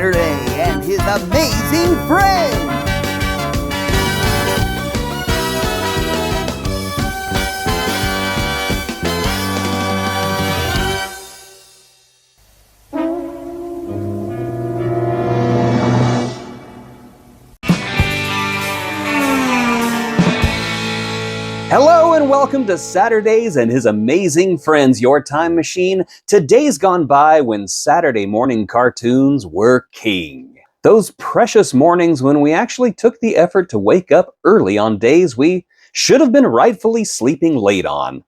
Saturday and his amazing friends. Hello and welcome to Saturdays and His Amazing Friends, your time machine to days gone by when Saturday morning cartoons were king. Those precious mornings when we actually took the effort to wake up early on days we should have been rightfully sleeping late on.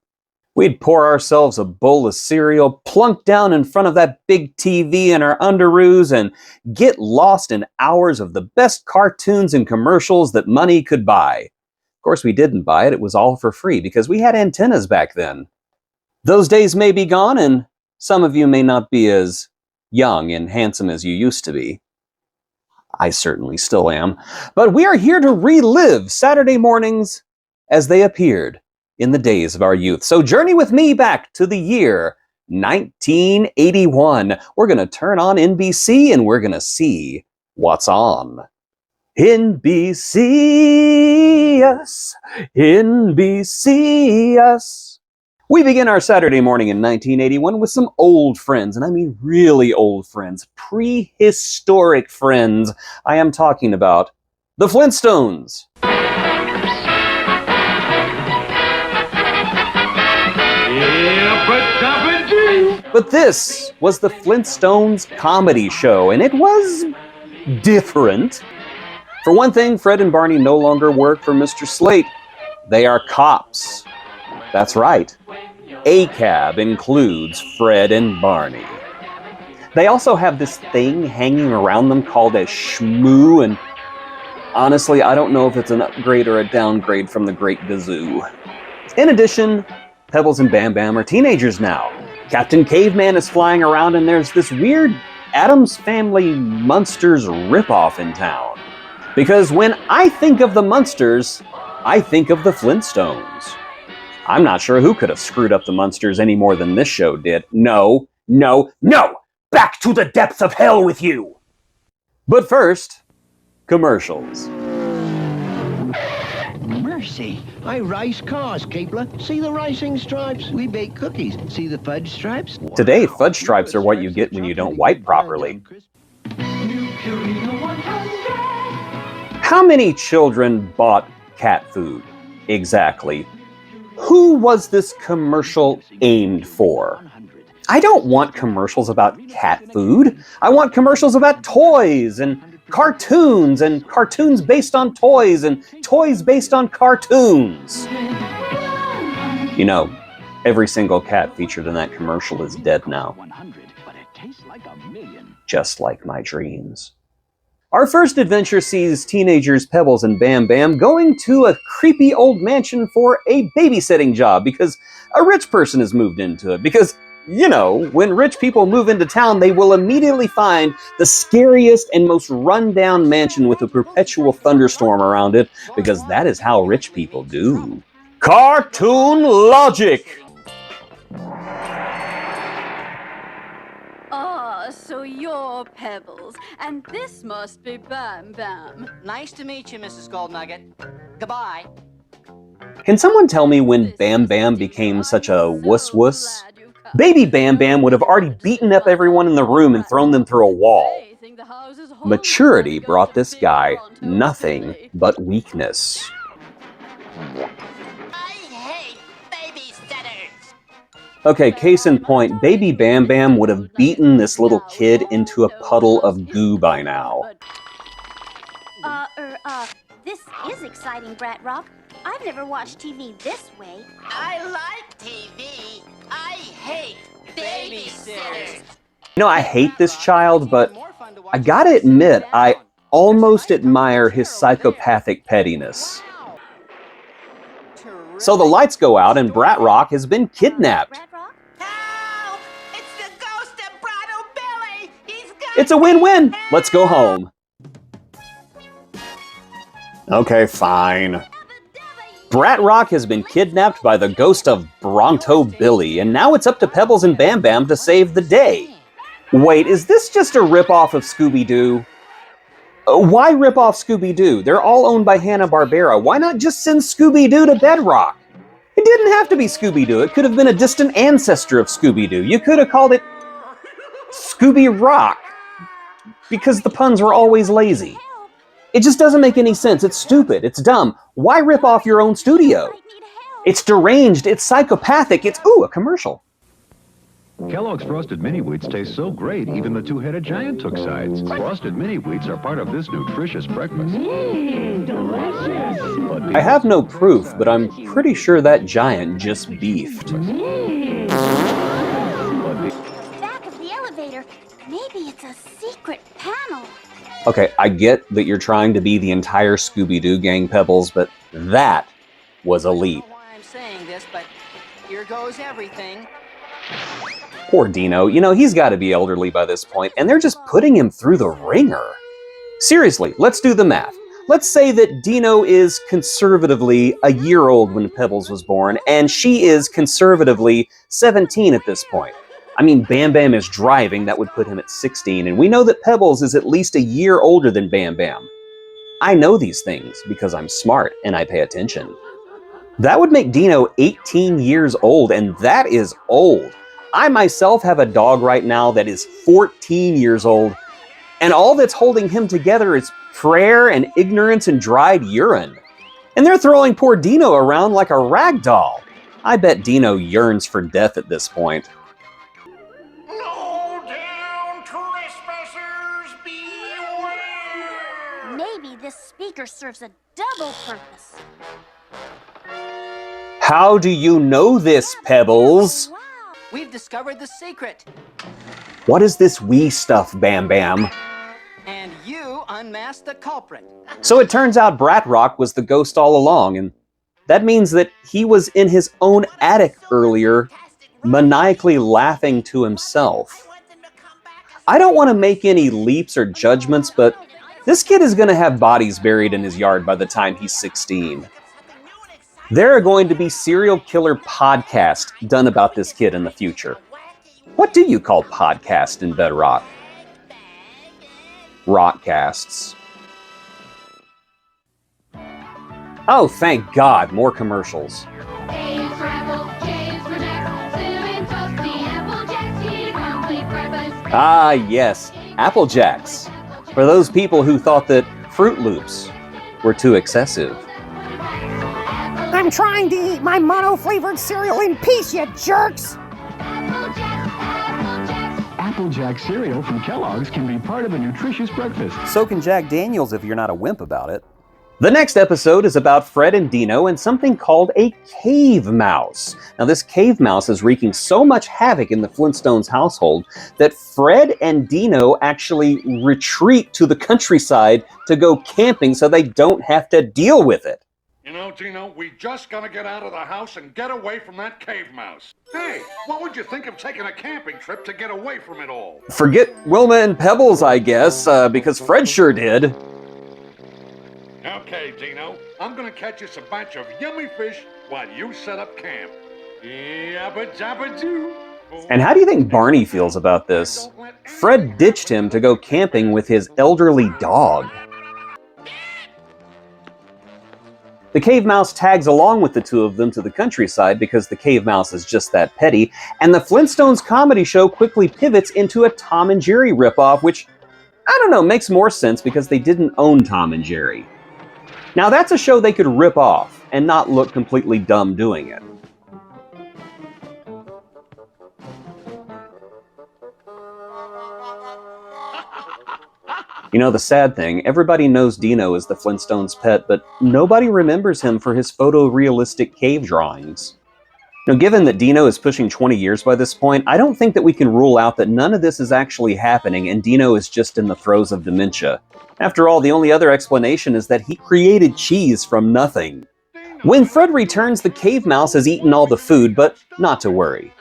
We'd pour ourselves a bowl of cereal, plunk down in front of that big TV in our underoos, and get lost in hours of the best cartoons and commercials that money could buy. Of course, we didn't buy it. It was all for free because we had antennas back then. Those days may be gone, and some of you may not be as young and handsome as you used to be. I certainly still am. But we are here to relive Saturday mornings as they appeared in the days of our youth. So journey with me back to the year 1981. We're going to turn on NBC and we're going to see what's on. NBC us, NBC us. We begin our Saturday morning in 1981 with some old friends, and I mean really old friends, prehistoric friends. I am talking about the Flintstones. But this was the Flintstones comedy show, and it was different. For one thing, Fred and Barney no longer work for Mr. Slate. They are cops. That's right. A-Cab includes Fred and Barney. They also have this thing hanging around them called a shmoo, and honestly, I don't know if it's an upgrade or a downgrade from the Great Gazoo. In addition, Pebbles and Bam Bam are teenagers now. Captain Caveman is flying around, and there's this weird Addams Family Munsters ripoff in town. Because when I think of the Munsters, I think of the Flintstones. I'm not sure who could have screwed up the Munsters any more than this show did. No, no, no! Back to the depths of hell with you! But first, commercials. Mercy, I race cars, Keebler. See the racing stripes? We bake cookies. See the fudge stripes? Today, fudge stripes are what you get when you don't wipe properly. How many children bought cat food? Exactly. Who was this commercial aimed for? I don't want commercials about cat food. I want commercials about toys and cartoons based on toys and toys based on cartoons. You know, every single cat featured in that commercial is dead now. Just like my dreams. Our first adventure sees teenagers Pebbles and Bam Bam going to a creepy old mansion for a babysitting job because a rich person has moved into it. Because, you know, when rich people move into town, they will immediately find the scariest and most run-down mansion with a perpetual thunderstorm around it, because that is how rich people do. Cartoon logic! So you're Pebbles, and this must be Bam Bam. Nice to meet you, Mrs. Goldnugget. Goodbye. Can someone tell me when Bam Bam became such a wuss-wuss? Baby Bam Bam would have already beaten up everyone in the room and thrown them through a wall. Maturity brought this guy nothing but weakness. Okay, case in point, Baby Bam Bam would have beaten this little kid into a puddle of goo by now. This is exciting, Brat Rock. I've never watched TV this way. I like TV. I hate babysitters. You know, I hate this child, but I gotta admit, I almost admire his psychopathic pettiness. So the lights go out and Brat Rock has been kidnapped. Help! It's the ghost of Brado Billy! He's got It's a win-win. Let's go home. Okay, fine. Brat Rock has been kidnapped by the ghost of Bronto Billy, and now it's up to Pebbles and Bam Bam to save the day. Wait, is this just a ripoff of Scooby-Doo? Why rip off Scooby-Doo? They're all owned by Hanna-Barbera. Why not just send Scooby-Doo to Bedrock? It didn't have to be Scooby-Doo. It could have been a distant ancestor of Scooby-Doo. You could have called it Scooby-Rock, because the puns were always lazy. It just doesn't make any sense. It's stupid. It's dumb. Why rip off your own studio? It's deranged. It's psychopathic. It's, ooh, a commercial. Kellogg's Frosted Mini Wheats taste so great, even the two-headed giant took sides. Frosted Mini Wheats are part of this nutritious breakfast. Delicious. I have no proof, but I'm pretty sure that giant just beefed. Back of the elevator. Maybe it's a secret panel. Okay, I get that you're trying to be the entire Scooby-Doo gang, Pebbles, but that was a leap. I don't know why I'm saying this, but here goes everything. Poor Dino. You know, he's got to be elderly by this point, and they're just putting him through the ringer. Seriously, let's do the math. Let's say that Dino is conservatively a year old when Pebbles was born, and she is conservatively 17 at this point. I mean, Bam Bam is driving, that would put him at 16, and we know that Pebbles is at least a year older than Bam Bam. I know these things because I'm smart and I pay attention. That would make Dino 18 years old, and that is old. I myself have a dog right now that is 14 years old, and all that's holding him together is prayer and ignorance and dried urine. And they're throwing poor Dino around like a rag doll. I bet Dino yearns for death at this point. No down, trespassers, beware! Maybe this speaker serves a double purpose. How do you know this, Pebbles? Wow. We've discovered the secret. What is this wee stuff, Bam Bam? And you unmasked the culprit. So it turns out Brat Rock was the ghost all along, and that means that he was in his own attic earlier, maniacally laughing to himself. I don't want to make any leaps or judgments, but this kid is going to have bodies buried in his yard by the time he's 16. There are going to be serial killer podcasts done about this kid in the future. What do you call podcast in Bedrock? Rockcasts. Oh, thank God, more commercials. Ah, yes, Apple Jacks. For those people who thought that Fruit Loops were too excessive. I'm trying to eat my mono-flavored cereal in peace, you jerks! Applejack cereal from Kellogg's can be part of a nutritious breakfast. So can Jack Daniels if you're not a wimp about it. The next episode is about Fred and Dino and something called a cave mouse. Now, this cave mouse is wreaking so much havoc in the Flintstones household that Fred and Dino actually retreat to the countryside to go camping so they don't have to deal with it. You know, Dino, we just gotta get out of the house and get away from that cave mouse. Hey, what would you think of taking a camping trip to get away from it all? Forget Wilma and Pebbles, I guess, because Fred sure did. Okay, Dino, I'm gonna catch us a batch of yummy fish while you set up camp. Yabba dabba doo. And how do you think Barney feels about this? Fred ditched him to go camping with his elderly dog. The cave mouse tags along with the two of them to the countryside because the cave mouse is just that petty, and the Flintstones comedy show quickly pivots into a Tom and Jerry ripoff, which, I don't know, makes more sense because they didn't own Tom and Jerry. Now that's a show they could rip off and not look completely dumb doing it. You know, the sad thing, everybody knows Dino is the Flintstones' pet, but nobody remembers him for his photorealistic cave drawings. Now, given that Dino is pushing 20 years by this point, I don't think that we can rule out that none of this is actually happening and Dino is just in the throes of dementia. After all, the only other explanation is that he created cheese from nothing. When Fred returns, the cave mouse has eaten all the food, but not to worry.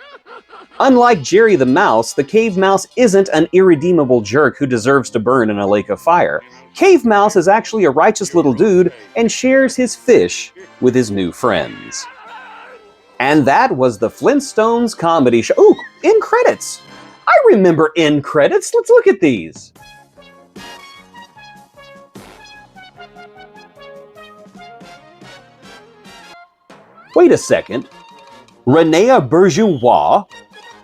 Unlike Jerry the Mouse, the cave mouse isn't an irredeemable jerk who deserves to burn in a lake of fire. Cave Mouse is actually a righteous little dude and shares his fish with his new friends. And that was the Flintstones comedy show. Ooh, in credits! I remember end credits. Let's look at these. Wait a second. Renea Bourgeois,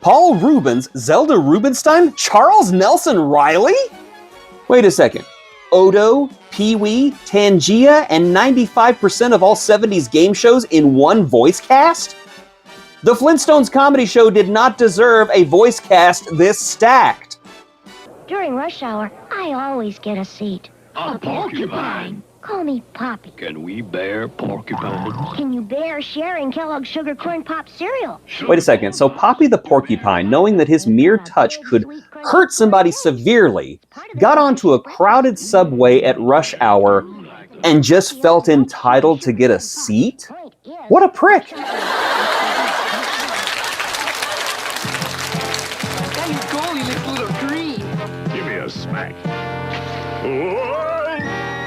Paul Rubens, Zelda Rubinstein, Charles Nelson Riley? Wait a second. Odo, Pee-wee, Tangia, and 95% of all 70s game shows in one voice cast? The Flintstones comedy show did not deserve a voice cast this stacked. During rush hour, I always get a seat. A porcupine. Call me Poppy. Can we bear porcupines? Can you bear sharing Kellogg's Sugar Corn Pop cereal? Wait a second. So Poppy the porcupine, knowing that his mere touch could hurt somebody severely, got onto a crowded subway at rush hour and just felt entitled to get a seat? What a prick. Give me a smack.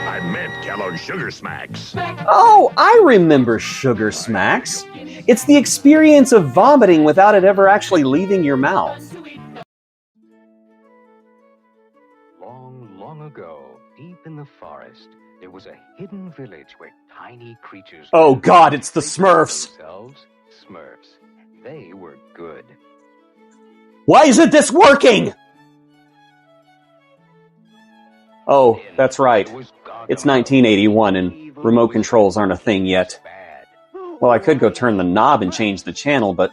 I meant Kellogg's Sugar Smacks. Oh, I remember Sugar Smacks. It's the experience of vomiting without it ever actually leaving your mouth. Long, long ago, deep in the forest, there was a hidden village where tiny creatures... Oh God, it's the Smurfs! Smurfs. They were good. Why isn't this working? Oh, that's right. It's 1981 and remote controls aren't a thing yet. Well, I could go turn the knob and change the channel, but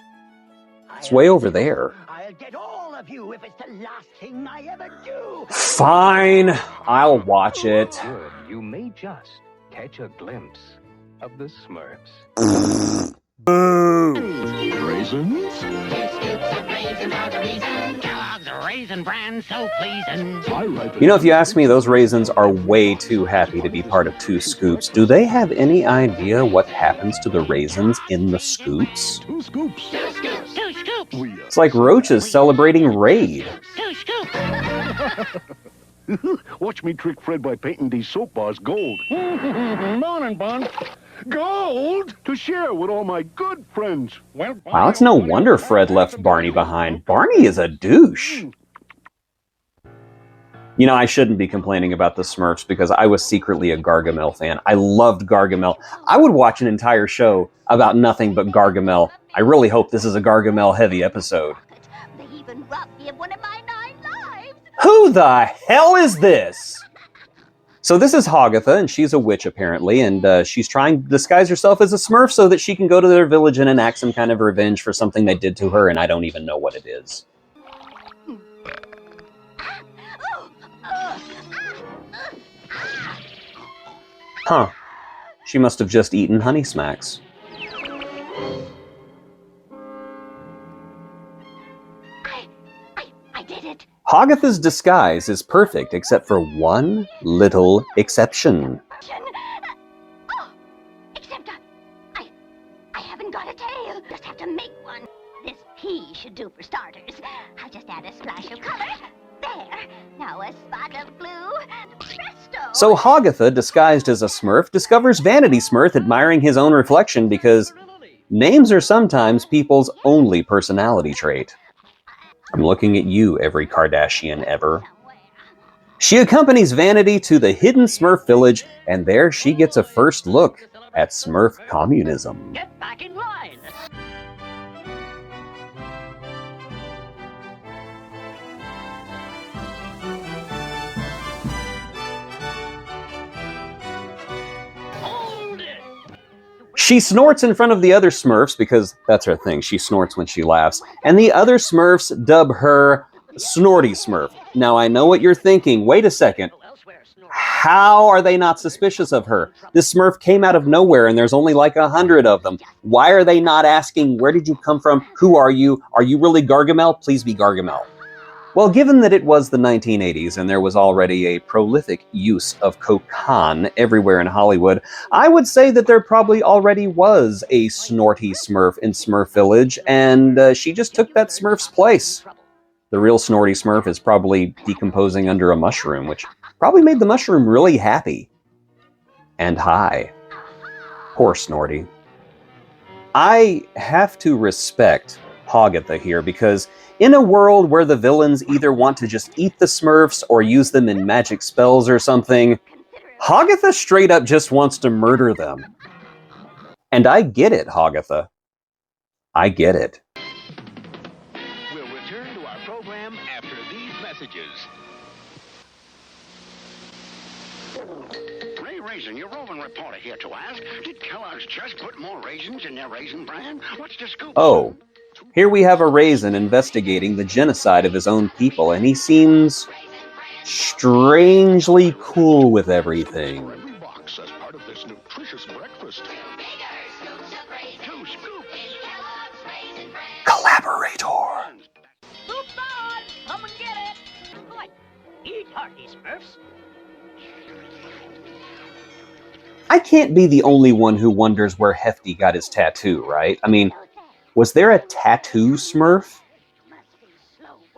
it's way over there. I'll get all of you if it's the last thing I ever do. Fine, I'll watch it. Good. You may just catch a glimpse of the Smurfs. Raisins? Kellogg's Raisin Bran so pleasing. You know, if you ask me, those raisins are way too happy to be part of Two Scoops. Do they have any idea what happens to the raisins in the scoops? Two scoops. Two scoops. Two scoops. It's like roaches celebrating Raid. Two scoops. Watch me trick Fred by painting these soap bars gold. Morning, Bun. Gold to share with all my good friends. Well, Wow, it's no wonder Fred left Barney behind. Barney is a douche. You know, I shouldn't be complaining about the Smurfs because I was secretly a Gargamel fan. I loved Gargamel. I would watch an entire show about nothing but Gargamel. I really hope this is a Gargamel-heavy episode. They even robbed me of one of my 9 lives. Who the hell is this? So this is Hogatha, and she's a witch, apparently, and she's trying to disguise herself as a Smurf so that she can go to their village and enact some kind of revenge for something they did to her, and I don't even know what it is. Huh. She must have just eaten Honey Smacks. I did it. Hogatha's disguise is perfect, except for one little exception. Oh, except I haven't got a tail. Just have to make one. This pea should do for starters. I'll just add a splash of color. There. Now a spot of blue. And presto. So Hogatha, disguised as a Smurf, discovers Vanity Smurf admiring his own reflection because names are sometimes people's only personality trait. I'm looking at you, every Kardashian ever. She accompanies Vanity to the hidden Smurf village, and there she gets a first look at Smurf communism. Get back in line. Hold it. She snorts in front of the other Smurfs, because that's her thing, she snorts when she laughs, and the other Smurfs dub her Snorty Smurf. Now I know what you're thinking, wait a second, how are they not suspicious of her? This Smurf came out of nowhere and there's only like 100 of them. Why are they not asking, where did you come from, who are you really Gargamel? Please be Gargamel. Well, given that it was the 1980s and there was already a prolific use of cocaine everywhere in Hollywood, I would say that there probably already was a snorty Smurf in Smurf Village, and she just took that Smurf's place. The real snorty Smurf is probably decomposing under a mushroom, which probably made the mushroom really happy. And high. Poor Snorty. I have to respect Hogatha here, because in a world where the villains either want to just eat the Smurfs or use them in magic spells or something, Hogatha straight up just wants to murder them. And I get it, Hogatha. I get it. We'll return to our program after these messages. Ray Raisin, your roving reporter here to ask, did Kellogg's just put more raisins in their Raisin Bran? What's the scoop? Oh, here we have a raisin investigating the genocide of his own people, and he seems strangely cool with everything. Every box as part of this nutritious breakfast. Two scoops. Collaborator. Scoops on! Come and get it! Good. Eat hearty, Smurfs. I can't be the only one who wonders where Hefty got his tattoo, right? I mean, was there a tattoo Smurf?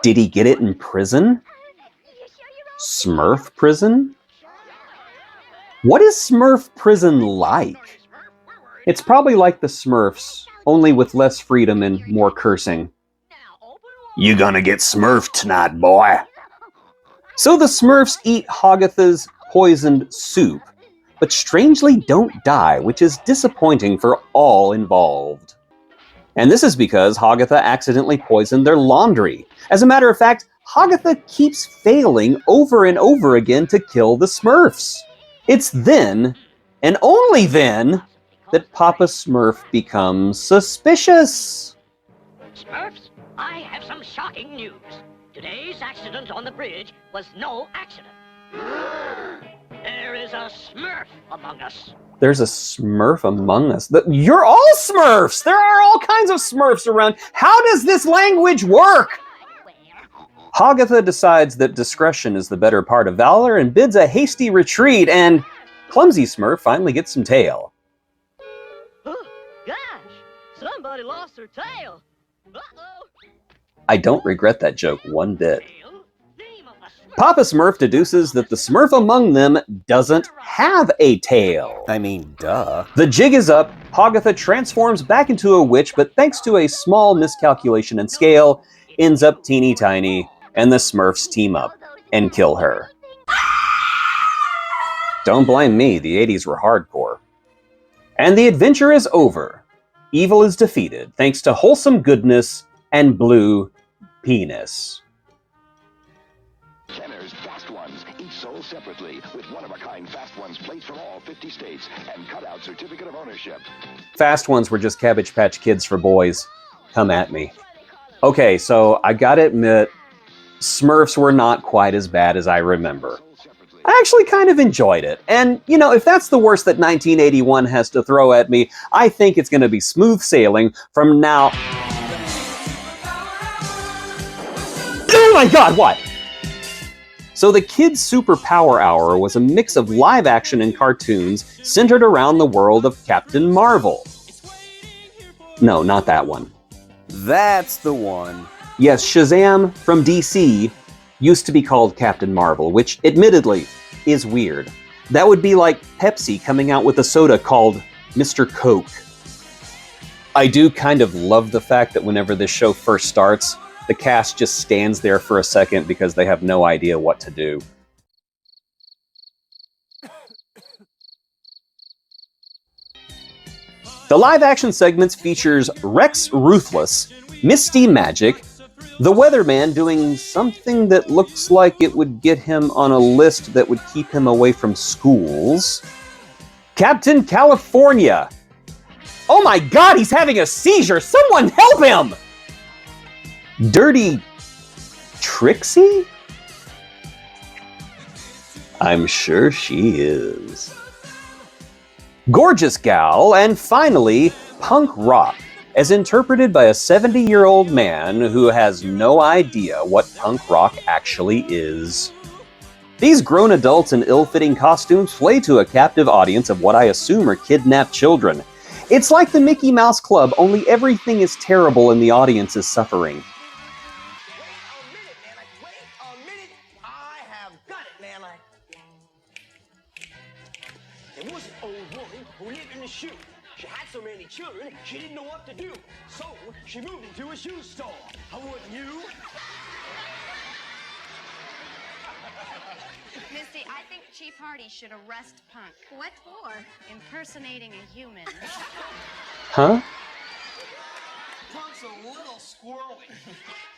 Did he get it in prison? Smurf prison? What is Smurf prison like? It's probably like the Smurfs, only with less freedom and more cursing. You gonna get smurfed tonight, boy. So the Smurfs eat Hogatha's poisoned soup, but strangely don't die, which is disappointing for all involved. And this is because Hogatha accidentally poisoned their laundry. As a matter of fact, Hogatha keeps failing over and over again to kill the Smurfs. It's then, and only then, that Papa Smurf becomes suspicious. Smurfs, I have some shocking news. Today's accident on the bridge was no accident. There is a Smurf among us. There's a Smurf among us. You're all Smurfs! There are all kinds of Smurfs around. How does this language work? Hogatha decides that discretion is the better part of valor and bids a hasty retreat, and Clumsy Smurf finally gets some tail. Oh, gosh, somebody lost their tail. Uh-oh. I don't regret that joke one bit. Papa Smurf deduces that the Smurf among them doesn't have a tail. I mean, duh. The jig is up, Hogatha transforms back into a witch, but thanks to a small miscalculation in scale, ends up teeny tiny, and the Smurfs team up and kill her. Don't blame me, the 80s were hardcore. And the adventure is over. Evil is defeated, thanks to wholesome goodness and blue penis. Kenner's Fast Ones, each sold separately, with one-of-a-kind Fast Ones plates from all 50 states and cut-out certificate of ownership. Fast Ones were just Cabbage Patch Kids for boys. Come at me. Okay, so I gotta admit, Smurfs were not quite as bad as I remember. I actually kind of enjoyed it. And, you know, if that's the worst that 1981 has to throw at me, I think it's gonna be smooth sailing from now... Oh my god, what? So the Kids Superpower Hour was a mix of live action and cartoons centered around the world of Captain Marvel. No, not that one. That's the one. Yes, Shazam from DC used to be called Captain Marvel, which admittedly is weird. That would be like Pepsi coming out with a soda called Mr. Coke. I do kind of love the fact that whenever this show first starts, the cast just stands there for a second because they have no idea what to do. The live-action segments features Rex Ruthless, Misty Magic, the Weatherman doing something that looks like it would get him on a list that would keep him away from schools, Captain California. Oh my god, he's having a seizure! Someone help him! Dirty Trixie? I'm sure she is. Gorgeous Gal, and finally, Punk Rock, as interpreted by a 70-year-old man who has no idea what punk rock actually is. These grown adults in ill-fitting costumes play to a captive audience of what I assume are kidnapped children. It's like the Mickey Mouse Club, only everything is terrible and the audience is suffering. There was an old woman who lived in the shoe. She had so many children, she didn't know what to do. So she moved into a shoe store. How wouldn't you? Misty, I think Chief Hardy should arrest Punk. What for? Impersonating a human. Huh? Punk's a little squirrely.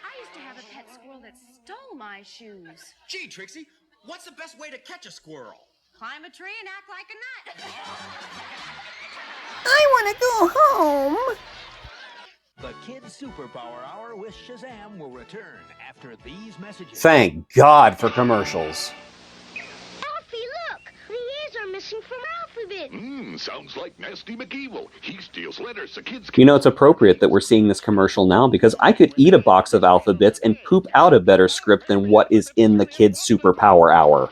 I used to have a pet squirrel that stole my shoes. Gee, Trixie, what's the best way to catch a squirrel? Climb a tree and act like a nut. I want to go home. The Kids Superpower Hour with Shazam will return after these messages. Thank God for commercials. Alfie, look! The ears are missing from Alphabet. Sounds like Nasty McEvil. He steals letters so kids can... You know, it's appropriate that we're seeing this commercial now because I could eat a box of alphabets and poop out a better script than what is in the Kids Superpower Hour.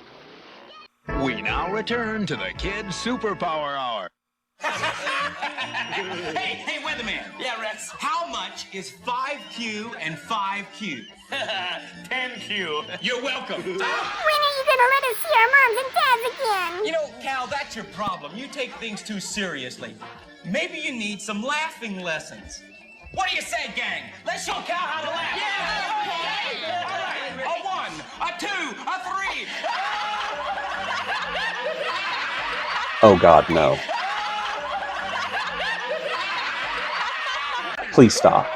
We now return to the Kids Superpower Hour. Hey, weatherman. Yeah, Rex. How much is 5Q and 5Q? 10Q. You're welcome. When are you gonna let us see our moms and dads again? You know, Cal, that's your problem. You take things too seriously. Maybe you need some laughing lessons. What do you say, gang? Let's show Cal how to laugh. Yeah, okay. All right. A 1, a 2, a 3. Oh God, no. Please stop.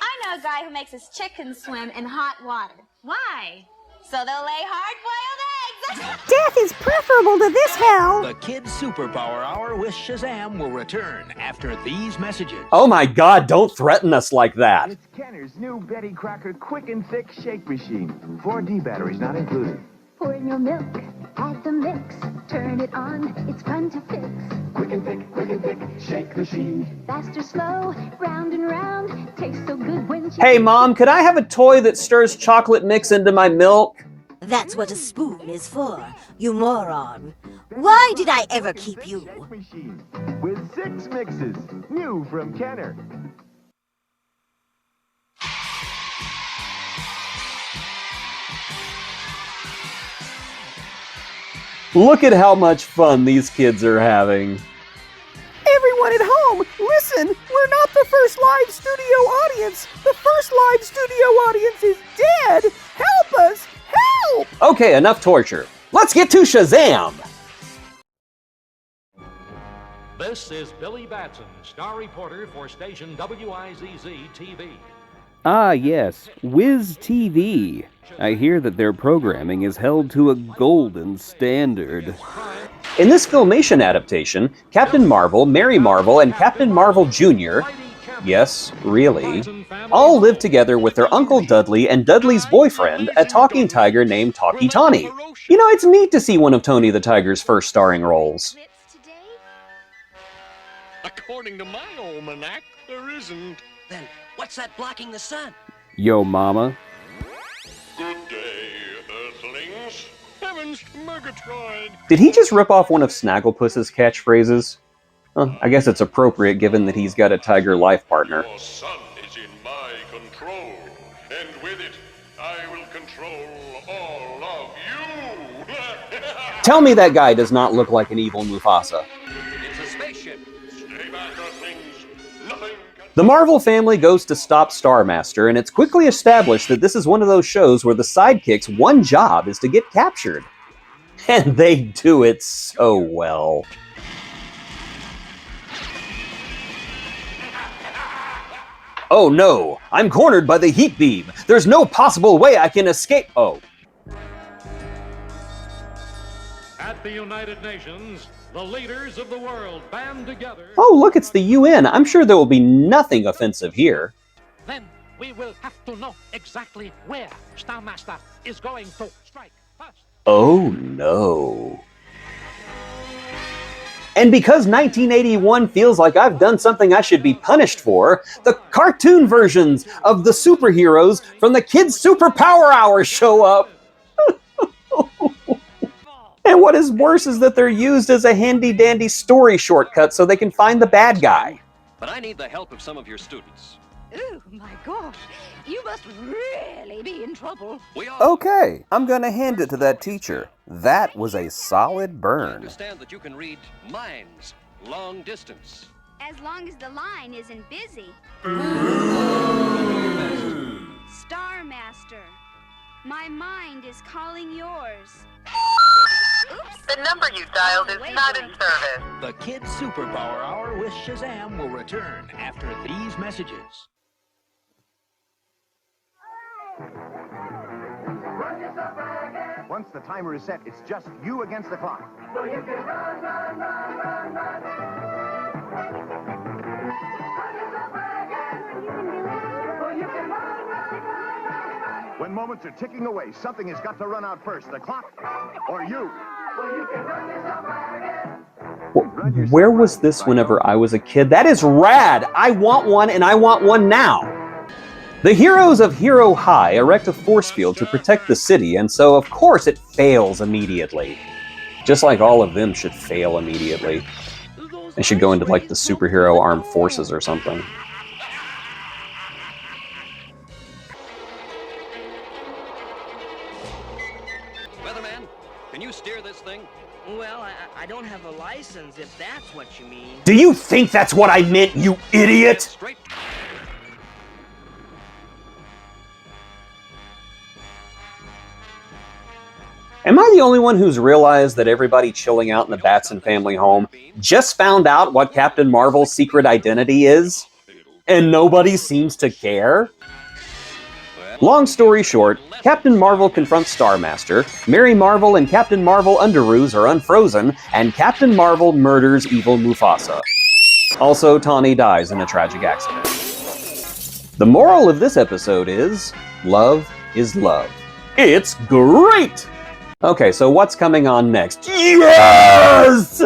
I know a guy who makes his chickens swim in hot water. Why? So they'll lay hard-boiled eggs. Death is preferable to this hell. The Kids Superpower Hour with Shazam will return after these messages. Oh my God, don't threaten us like that. It's Kenner's new Betty Crocker Quick and Thick Shake Machine. 4D batteries not included. Pour in your milk, add the mix, turn it on, it's fun to fix. Quick and thick, shake machine. Fast or slow, round and round, tastes so good when you... Hey Mom, could I have a toy that stirs chocolate mix into my milk? That's what a spoon is for, you moron. Why did I ever keep you? Shake machine with 6 mixes, new from Kenner. Look at how much fun these kids are having. Everyone at home, listen! We're not the first live studio audience. The first live studio audience is dead. Help us! Help! Okay, enough torture. Let's get to Shazam! This is Billy Batson, star reporter for station WIZZ TV. Ah, yes, Wiz TV. I hear that their programming is held to a golden standard. In this Filmation adaptation, Captain Marvel, Mary Marvel, and Captain Marvel Jr., yes, really, all live together with their Uncle Dudley and Dudley's boyfriend, a talking tiger named Talkie Tawny. You know, it's neat to see one of Tony the Tiger's first starring roles. According to my almanac, there isn't. Then what's that blocking the sun? Yo, mama. Good day, Earthlings. Heavens to Murgatroyd. Did he just rip off one of Snagglepuss's catchphrases? I guess it's appropriate given that he's got a tiger life partner. Your son is in my control, and with it, I will control all of you. Tell me that guy does not look like an evil Mufasa. It's a spaceship. Stay back, Earthlings. Nothing. The Marvel family goes to stop Starmaster, and it's quickly established that this is one of those shows where the sidekick's one job is to get captured. And they do it so well. Oh no, I'm cornered by the heat beam. There's no possible way I can escape. Oh. At the United Nations, the leaders of the world band together. Oh, look, it's the UN. I'm sure there will be nothing offensive here. Then we will have to know exactly where Starmaster is going to strike first. Oh no. And because 1981 feels like I've done something I should be punished for, the cartoon versions of the superheroes from the Kids Superpower Hour show up. And what is worse is that they're used as a handy-dandy story shortcut so they can find the bad guy. But I need the help of some of your students. Oh, my gosh. You must really be in trouble. Okay, I'm gonna hand it to that teacher. That was a solid burn. Understand that you can read minds, long distance. As long as the line isn't busy. Star Master, my mind is calling yours. Oops. The number you dialed is not in service. The Kids Superpower Hour with Shazam will return after these messages. Once the timer is set, it's just you against the clock. When moments are ticking away, something has got to run out first, the clock or you. Where was this whenever I was a kid? That is rad! I want one, and I want one now! The heroes of Hero High erect a force field to protect the city, and so, of course, it fails immediately. Just like all of them should fail immediately. They should go into, like, the superhero armed forces or something. Weatherman, can you steer this thing? Well, I don't have a license, if that's what you mean. Do you think that's what I meant, you idiot? Am I the only one who's realized that everybody chilling out in the Batson family home just found out what Captain Marvel's secret identity is? And nobody seems to care? Long story short, Captain Marvel confronts Star Master, Mary Marvel and Captain Marvel Underoos are unfrozen, and Captain Marvel murders evil Mufasa. Also, Tawny dies in a tragic accident. The moral of this episode is, love is love. It's great! Okay, so what's coming on next? Yes!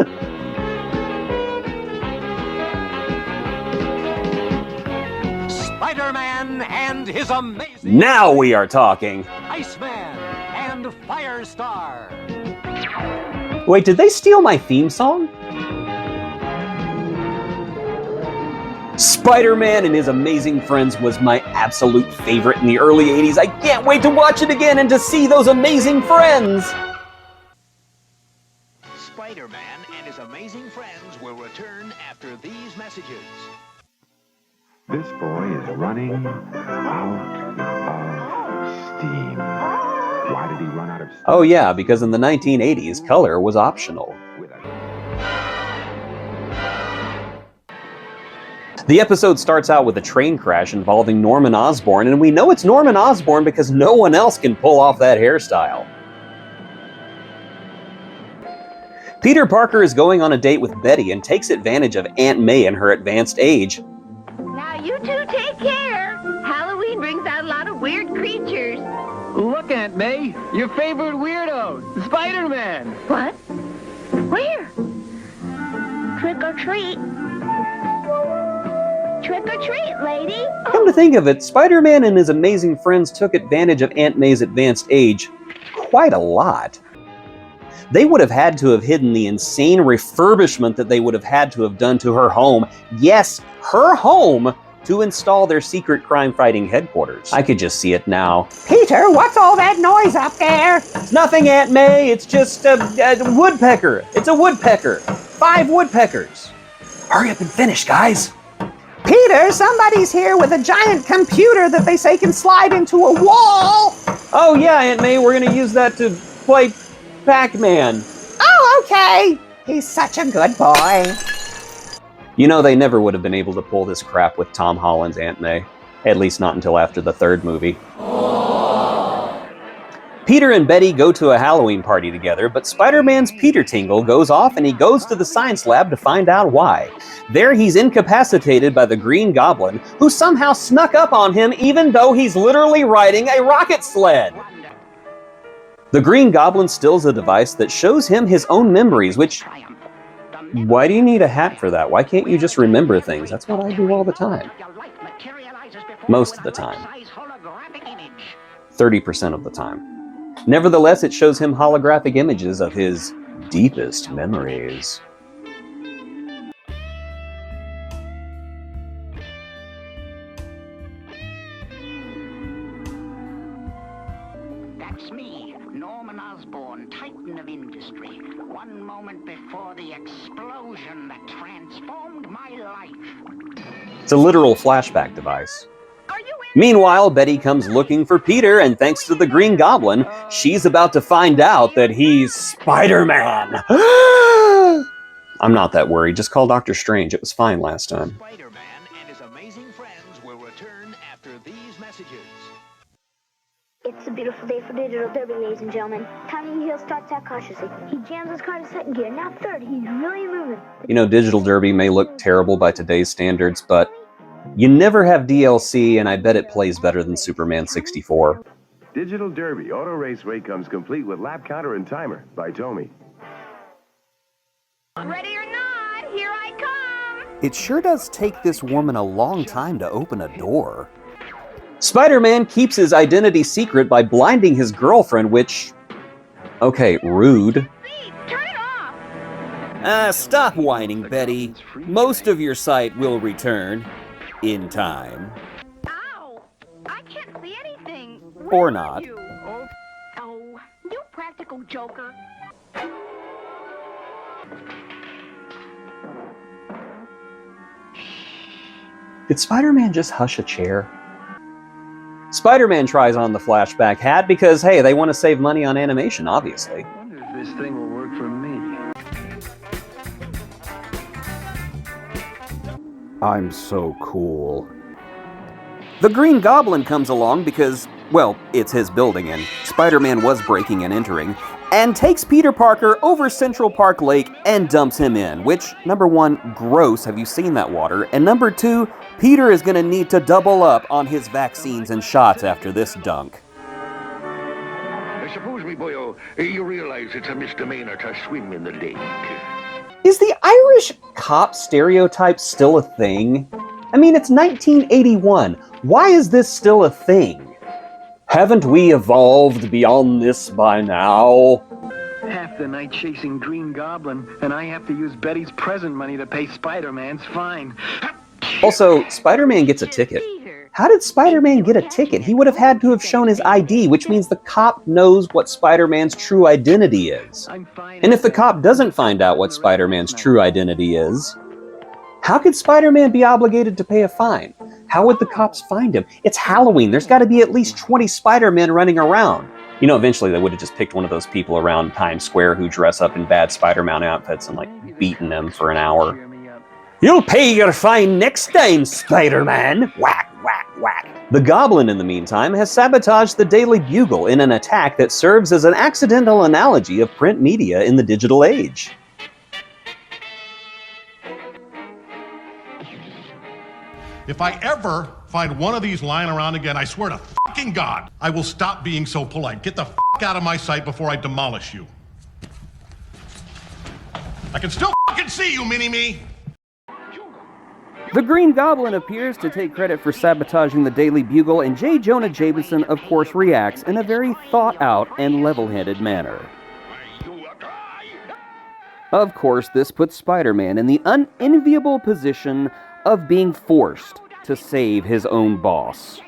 Spider-Man and his amazing... Now we are talking! Iceman and Firestar. Wait, did they steal my theme song? Spider-Man and His Amazing Friends was my absolute favorite in the early 80s. I can't wait to watch it again and to see those amazing friends! Spider-Man and His Amazing Friends will return after these messages. This boy is running out of steam. Why did he run out of steam? Oh yeah, because in the 1980s, color was optional. The episode starts out with a train crash involving Norman Osborn, and we know it's Norman Osborn because no one else can pull off that hairstyle. Peter Parker is going on a date with Betty and takes advantage of Aunt May in her advanced age. Now you two take care. Halloween brings out a lot of weird creatures. Look, Aunt May, your favorite weirdo, Spider-Man. What? Where? Trick or treat. Trick or treat, lady. Come to think of it, Spider-Man and His Amazing Friends took advantage of Aunt May's advanced age quite a lot. They would have had to have hidden the insane refurbishment that they would have had to have done to her home. Yes, her home, to install their secret crime-fighting headquarters. I could just see it now. Peter, what's all that noise up there? It's nothing, Aunt May. It's just a woodpecker. It's a woodpecker. 5 woodpeckers. Hurry up and finish, guys. Peter, somebody's here with a giant computer that they say can slide into a wall. Oh yeah, Aunt May, we're gonna use that to play Pac-Man. Oh, okay. He's such a good boy. You know, they never would have been able to pull this crap with Tom Holland's Aunt May. At least not until after the 3rd movie. Peter and Betty go to a Halloween party together, but Spider-Man's Peter Tingle goes off and he goes to the science lab to find out why. There he's incapacitated by the Green Goblin, who somehow snuck up on him even though he's literally riding a rocket sled. The Green Goblin steals a device that shows him his own memories, which... Why do you need a hat for that? Why can't you just remember things? That's what I do all the time. Most of the time. 30% of the time. Nevertheless, it shows him holographic images of his deepest memories. Norman Osborn, titan of industry. One moment before the explosion that transformed my life. It's a literal flashback device. Meanwhile, Betty comes looking for Peter, and thanks to the Green Goblin, she's about to find out that he's Spider-Man. I'm not that worried. Just call Dr. Strange. It was fine last time. Spider-Man and his amazing friends will return after these messages. It's a beautiful day for Digital Derby, ladies and gentlemen. Tiny Heel starts out cautiously. He jams his car to second gear. Now third. He's really moving. You know, Digital Derby may look terrible by today's standards, but you never have DLC, and I bet it plays better than Superman 64. Digital Derby Auto Raceway comes complete with lap counter and timer by Tomy. Ready or not, here I come. It sure does take this woman a long time to open a door. Spider-Man keeps his identity secret by blinding his girlfriend, which... okay, rude. Stop whining, Betty. Most of your sight will return. In time. Ow! I can't see anything. Or not. Oh, you practical joker. Did Spider-Man just hush a chair? Spider-Man tries on the flashback hat because, hey, they want to save money on animation, obviously. I wonder if this thing will work for me. I'm so cool. The Green Goblin comes along because, well, it's his building and Spider-Man was breaking and entering, and takes Peter Parker over Central Park Lake and dumps him in, which, number one, gross, have you seen that water? And number two, Peter is gonna need to double up on his vaccines and shots after this dunk. Suppose, me boyo, you realize it's a misdemeanor to swim in the lake. Is the Irish cop stereotype still a thing? I mean, it's 1981. Why is this still a thing? Haven't we evolved beyond this by now? Half the night chasing Green Goblin, and I have to use Betty's present money to pay Spider-Man's fine. Also, Spider-Man gets a ticket. How did Spider-Man get a ticket? He would have had to have shown his ID, which means the cop knows what Spider-Man's true identity is. And if the cop doesn't find out what Spider-Man's true identity is, how could Spider-Man be obligated to pay a fine? How would the cops find him? It's Halloween. There's got to be at least 20 Spider-Men running around. You know, eventually they would have just picked one of those people around Times Square who dress up in bad Spider-Man outfits and, like, beaten them for an hour. You'll pay your fine next time, Spider-Man! Whack, whack, whack. The Goblin, in the meantime, has sabotaged the Daily Bugle in an attack that serves as an accidental analogy of print media in the digital age. If I ever find one of these lying around again, I swear to fucking God, I will stop being so polite. Get the fuck out of my sight before I demolish you. I can still fucking see you, Mini-Me! The Green Goblin appears to take credit for sabotaging the Daily Bugle, and J. Jonah Jameson, of course, reacts in a very thought-out and level-headed manner. Of course, this puts Spider-Man in the unenviable position of being forced to save his own boss.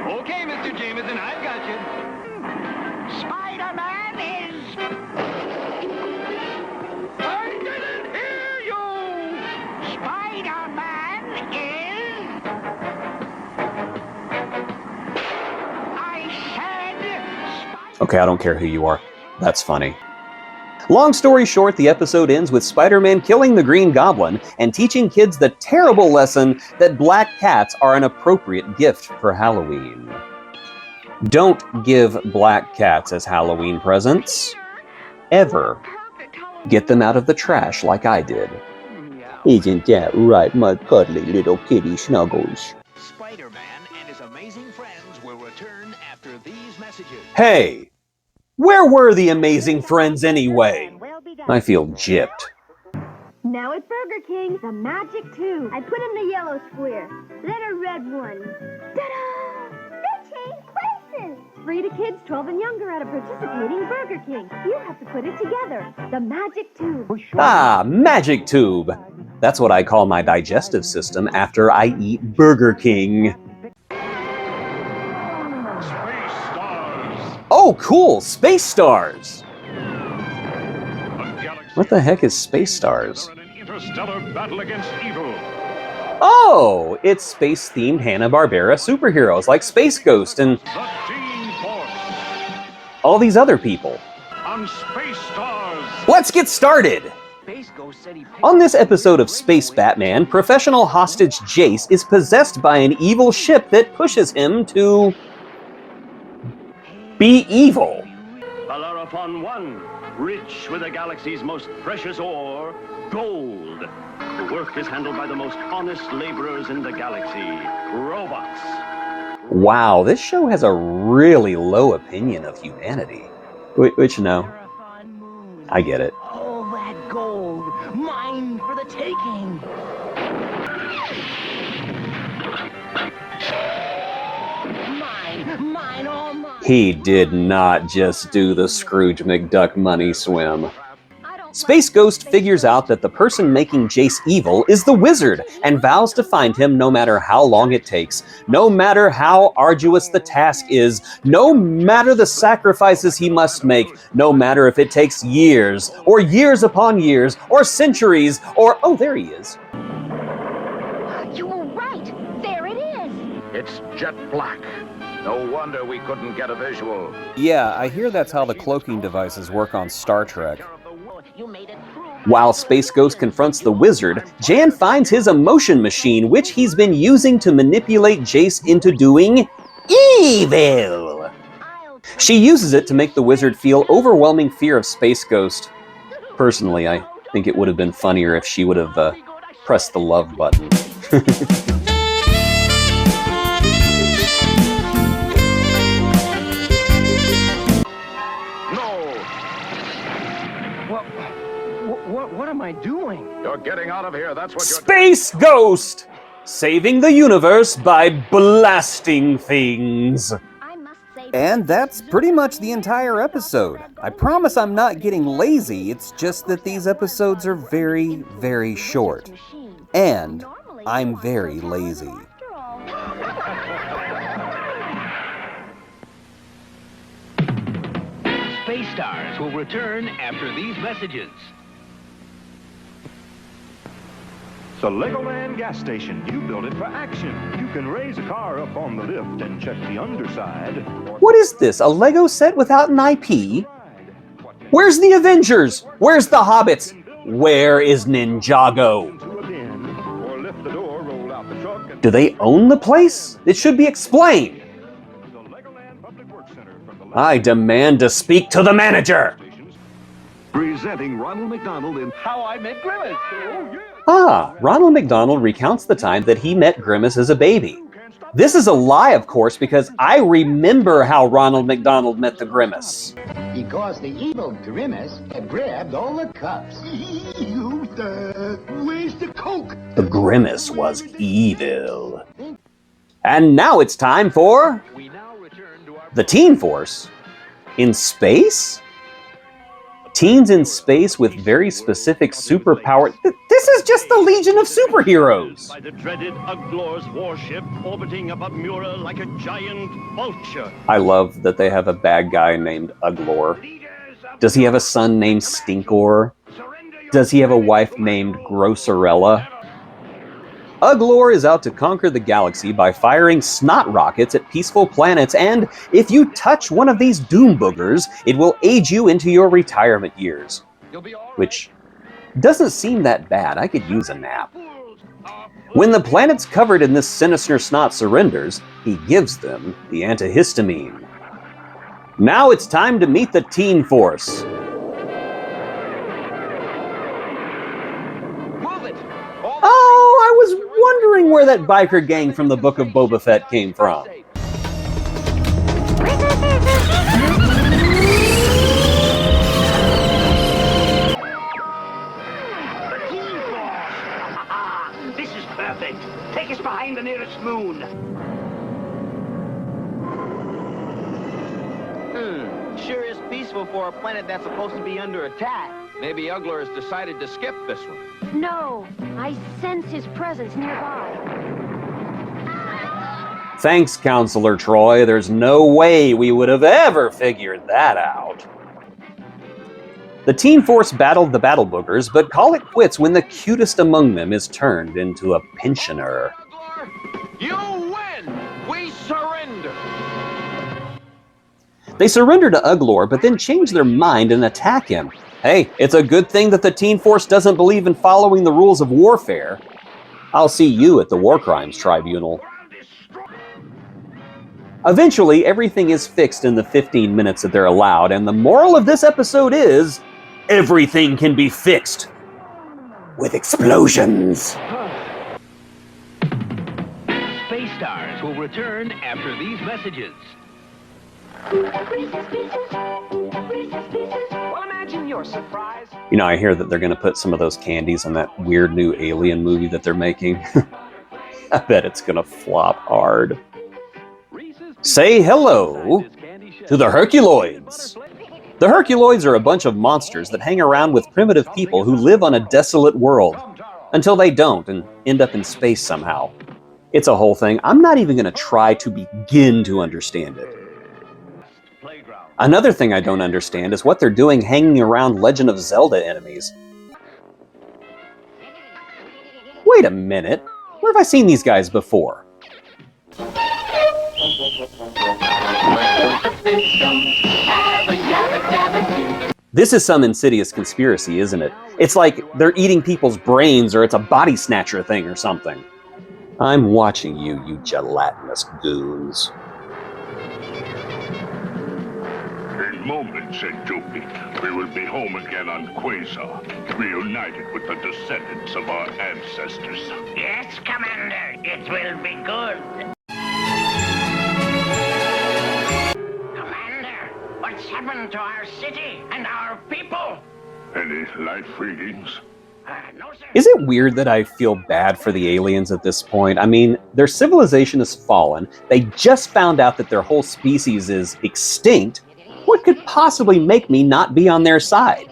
Okay, Mr. Jameson, I've got you. Spider-Man is... I didn't hear you! Spider-Man is... I said... Okay, I don't care who you are. That's funny. Long story short, the episode ends with Spider-Man killing the Green Goblin and teaching kids the terrible lesson that black cats are an appropriate gift for Halloween. Don't give black cats as Halloween presents. Ever. Get them out of the trash like I did. Isn't that right, my cuddly little kitty Snuggles? Spider-Man and his amazing friends will return after these messages. Hey! Where were the amazing friends anyway? I feel gypped. Now at Burger King, the magic tube. I put in the yellow square, then a red one. Ta-da! They changed places! Free to kids 12 and younger at a participating Burger King. You have to put it together. The magic tube. Ah, magic tube. That's what I call my digestive system after I eat Burger King. Space Stars Oh, cool! Space Stars! What the heck is Space Stars? Interstellar battle against evil. Oh, it's space-themed Hanna-Barbera superheroes like Space Ghost and all these other people. On Space Stars. Let's get started! On this episode of Space Batman, professional hostage Jace is possessed by an evil ship that pushes him to be evil. Bellerophon 1, rich with the galaxy's most precious ore, gold. The work is handled by the most honest laborers in the galaxy, robots. Wow, this show has a really low opinion of humanity. Which, no, I get it. All that gold, mine for the taking. Mine, all mine. He did not just do the Scrooge McDuck money swim. Space Ghost figures out that the person making Jace evil is the wizard and vows to find him no matter how long it takes, no matter how arduous the task is, no matter the sacrifices he must make, no matter if it takes years, or years upon years, or centuries, or... Oh, there he is. You were right. There it is. It's jet black. No wonder we couldn't get a visual. Yeah, I hear that's how the cloaking devices work on Star Trek. While Space Ghost confronts the wizard, Jan finds his emotion machine, which he's been using to manipulate Jace into doing evil. She uses it to make the wizard feel overwhelming fear of Space Ghost. Personally, I think it would have been funnier if she would have pressed the love button. What am I doing? You're getting out of here, that's what you're... Space Ghost! Saving the universe by blasting things. And that's pretty much the entire episode. I promise I'm not getting lazy, it's just that these episodes are very, very short. And I'm very lazy. Space Stars will return after these messages. The Legoland gas station. You built it for action. You can raise a car up on the lift and check the underside. What is this, a Lego set without an IP? Where's the Avengers? Where's the Hobbits? Where is Ninjago? Do they own the place? It should be explained. I demand to speak to the manager. Presenting Ronald McDonald in How I Met Grimace. Oh, yeah. Ah, Ronald McDonald recounts the time that he met Grimace as a baby. This is a lie, of course, because I remember how Ronald McDonald met the Grimace. Because the evil Grimace had grabbed all the cups. Where's the Coke? The Grimace was evil. And now it's time for... the Teen Force. In space? Teens in space with very specific superpower. This is just the Legion of Superheroes. By the dreaded Uglor's warship orbiting above Mura like a giant vulture. I love that they have a bad guy named Uglor. Does he have a son named Stinkor? Does he have a wife named Grossorella? Uglor is out to conquer the galaxy by firing snot rockets at peaceful planets, and if you touch one of these doom boogers, it will age you into your retirement years. Which doesn't seem that bad. I could use a nap. When the planet's covered in this sinister snot surrenders, he gives them the antihistamine. Now it's time to meet the Teen Force. Oh, I was wondering where that biker gang from the Book of Boba Fett came from. This is perfect. Take us behind the nearest moon. Sure is peaceful for a planet that's supposed to be under attack. Maybe Uglor has decided to skip this one. No, I sense his presence nearby. Thanks, Counselor Troy. There's no way we would have ever figured that out. The Teen Force battled the Battle Boogers, but call it quits when the cutest among them is turned into a pensioner. You win! We surrender! They surrender to Uglor, but then change their mind and attack him. Hey, it's a good thing that the Teen Force doesn't believe in following the rules of warfare. I'll see you at the War Crimes Tribunal. Eventually, everything is fixed in the 15 minutes that they're allowed, and the moral of this episode is, everything can be fixed with explosions. Space Stars will return after these messages. Well, imagine your surprise. You know, I hear that they're going to put some of those candies in that weird new Alien movie that they're making. I bet it's going to flop hard. Say hello to the Herculoids. The Herculoids are a bunch of monsters that hang around with primitive people who live on a desolate world until they don't and end up in space somehow. It's a whole thing. I'm not even going to try to begin to understand it. Another thing I don't understand is what they're doing hanging around Legend of Zelda enemies. Wait a minute. Where have I seen these guys before? This is some insidious conspiracy, isn't it? It's like they're eating people's brains, or it's a body snatcher thing or something. I'm watching you, you gelatinous goons. In moments, said Jupiter, we will be home again on Quasar, reunited with the descendants of our ancestors. Yes, Commander, it will be good. Commander, what's happened to our city and our people? Any life readings? No, sir. Is it weird that I feel bad for the aliens at this point? I mean, their civilization has fallen. They just found out that their whole species is extinct. What could possibly make me not be on their side?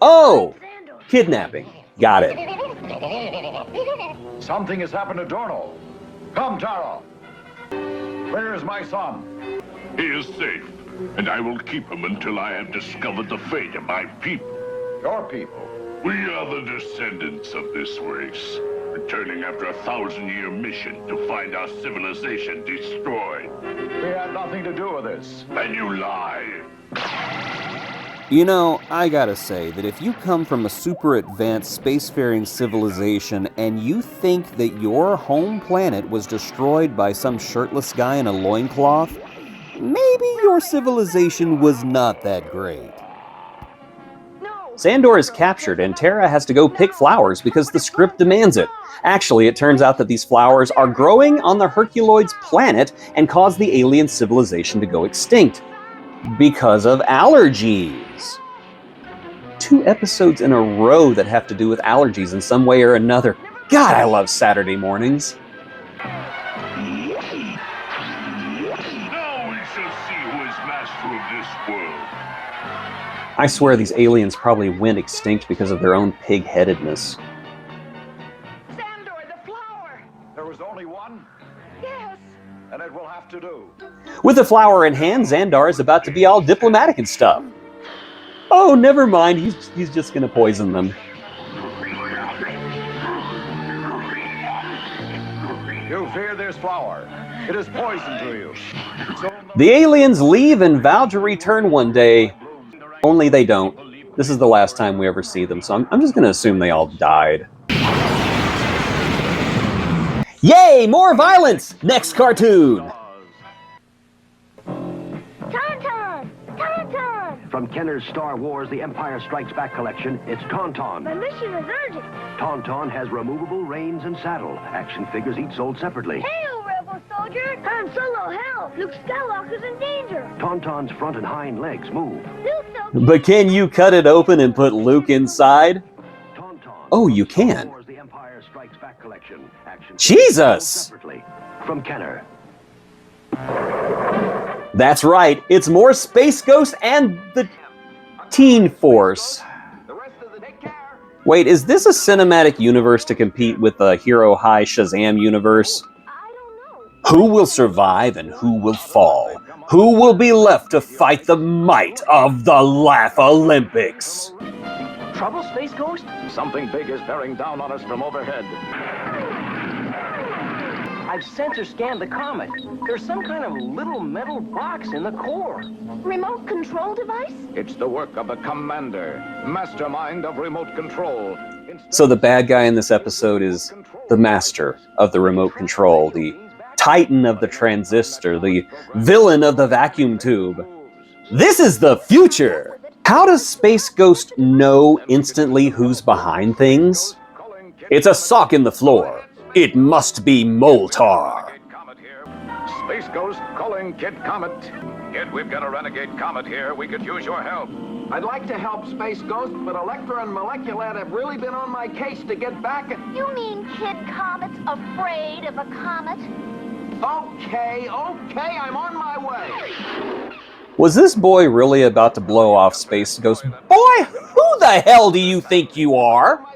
Oh! Kidnapping. Got it. Something has happened to Dornall. Come, Tara. Where is my son? He is safe, and I will keep him until I have discovered the fate of my people. Your people? We are the descendants of this race, returning after a 1,000-year mission to find our civilization destroyed. We had nothing to do with this. And you lie. You know, I gotta say that if you come from a super advanced spacefaring civilization and you think that your home planet was destroyed by some shirtless guy in a loincloth, maybe your civilization was not that great. Sandor is captured and Tara has to go pick flowers because the script demands it. Actually, it turns out that these flowers are growing on the Herculoids planet and cause the alien civilization to go extinct. Because of allergies. 2 episodes in a row that have to do with allergies in some way or another. God, I love Saturday mornings. Now we shall see who is master of this world. I swear these aliens probably went extinct because of their own pig-headedness. There was only one? Yes. And it will have to do. With the flower in hand, Xandar is about to be all diplomatic and stuff. Oh, never mind, he's just gonna poison them. You fear this flower. It is poison to you. The aliens leave and vow to return one day. Only they don't. This is the last time we ever see them, so I'm just gonna assume they all died. Yay! More violence! Next cartoon! Tauntaun! Tauntaun! From Kenner's Star Wars The Empire Strikes Back collection, it's Tauntaun. My mission is urgent. Tauntaun has removable reins and saddle. Action figures each sold separately. Hail, rebel soldier! Han Solo, help! Luke Skywalker's in danger. Tauntaun's front and hind legs move. Luke's But can you cut it open and put Luke inside? Oh, you can. The Empire Strikes Back collection. Action Jesus! separately. From Kenner. That's right, it's more Space Ghost and the Teen Force. The rest of the Wait, is this a cinematic universe to compete with the Hero High Shazam universe? Who will survive and who will fall? Who will be left to fight the might of the Laugh Olympics? Trouble, Space Ghost? Something big is bearing down on us from overhead. I've sensor scanned the comet. There's some kind of little metal box in the core. Remote control device? It's the work of the commander, mastermind of remote control. So the bad guy in this episode is the master of the remote control, the titan of the transistor, the villain of the vacuum tube. This is the future! How does Space Ghost know instantly who's behind things? It's a sock in the floor. It must be Moltar. Space Ghost calling Kid Comet. Kid, we've got a renegade comet here. We could use your help. I'd like to help, Space Ghost, but Electra and Moleculat have really been on my case to get back at... You mean Kid Comet's afraid of a comet? Okay, I'm on my way. Was this boy really about to blow off Space Ghost? Boy, who the hell do you think you are?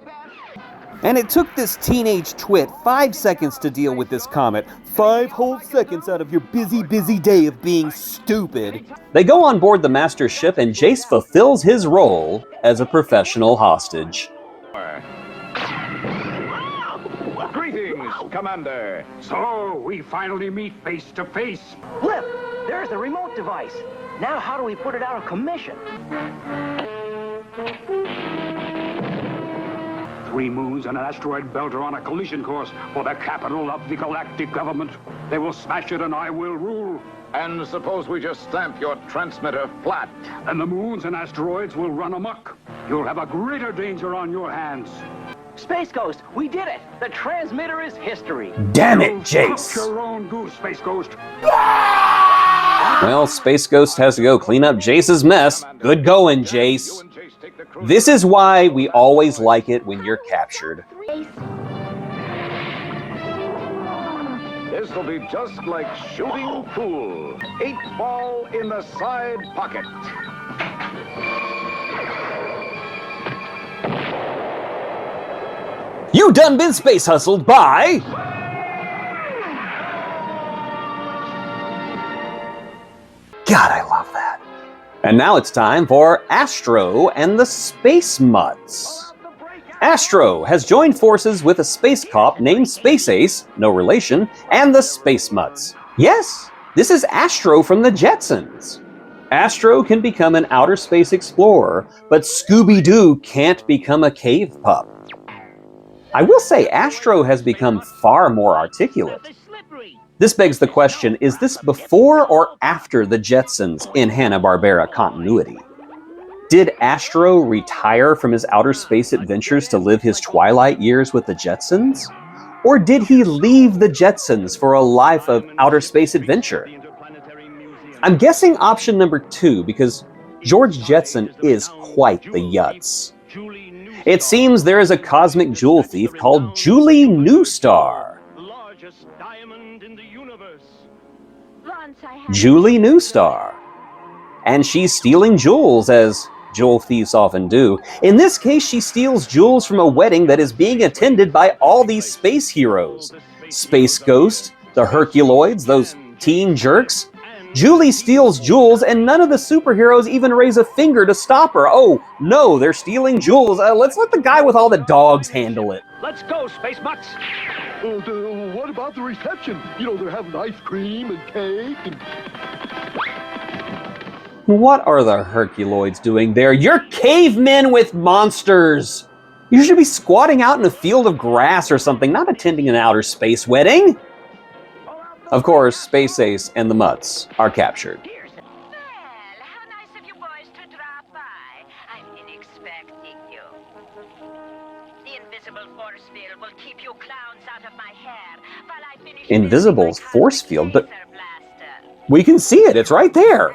And it took this teenage twit 5 seconds to deal with this comet. 5 whole seconds out of your busy day of being stupid. They go on board the master ship and Jace fulfills his role as a professional hostage. Greetings, Commander. So, we finally meet face to face. Flip, there's the remote device. Now how do we put it out of commission? 3 moons and an asteroid belt are on a collision course for the capital of the galactic government. They will smash it and I will rule. And suppose we just stamp your transmitter flat. And the moons and asteroids will run amok. You'll have a greater danger on your hands. Space Ghost, we did it! The transmitter is history. Damn it, Jace! Cook your own goose, Space Ghost. Well, Space Ghost has to go clean up Jace's mess. Good going, Jace. This is why we always like it when you're captured. This will be just like shooting pool. 8 ball in the side pocket. You done been space hustled by... God, I love that. And now it's time for Astro and the Space Mutts. Astro has joined forces with a space cop named Space Ace, no relation, and the Space Mutts. Yes, this is Astro from the Jetsons. Astro can become an outer space explorer, but Scooby-Doo can't become a cave pup. I will say Astro has become far more articulate. This begs the question, is this before or after the Jetsons in Hanna-Barbera continuity? Did Astro retire from his outer space adventures to live his twilight years with the Jetsons? Or did he leave the Jetsons for a life of outer space adventure? I'm guessing option number 2 because George Jetson is quite the yutz. It seems there is a cosmic jewel thief called Julie Newstar. Julie Newstar. And she's stealing jewels, as jewel thieves often do. In this case, she steals jewels from a wedding that is being attended by all these space heroes. Space Ghost, the Herculoids, those teen jerks. Julie steals jewels, and none of the superheroes even raise a finger to stop her. Oh, no, they're stealing jewels. Let's let the guy with all the dogs handle it. Let's go, Space Mutts. What about the reception? You know, they're having ice cream and cake and... What are the Herculoids doing there? You're cavemen with monsters! You should be squatting out in a field of grass or something, not attending an outer space wedding. Of course, Space Ace and the Mutts are captured. Invisible force field, but we can see it, it's right there.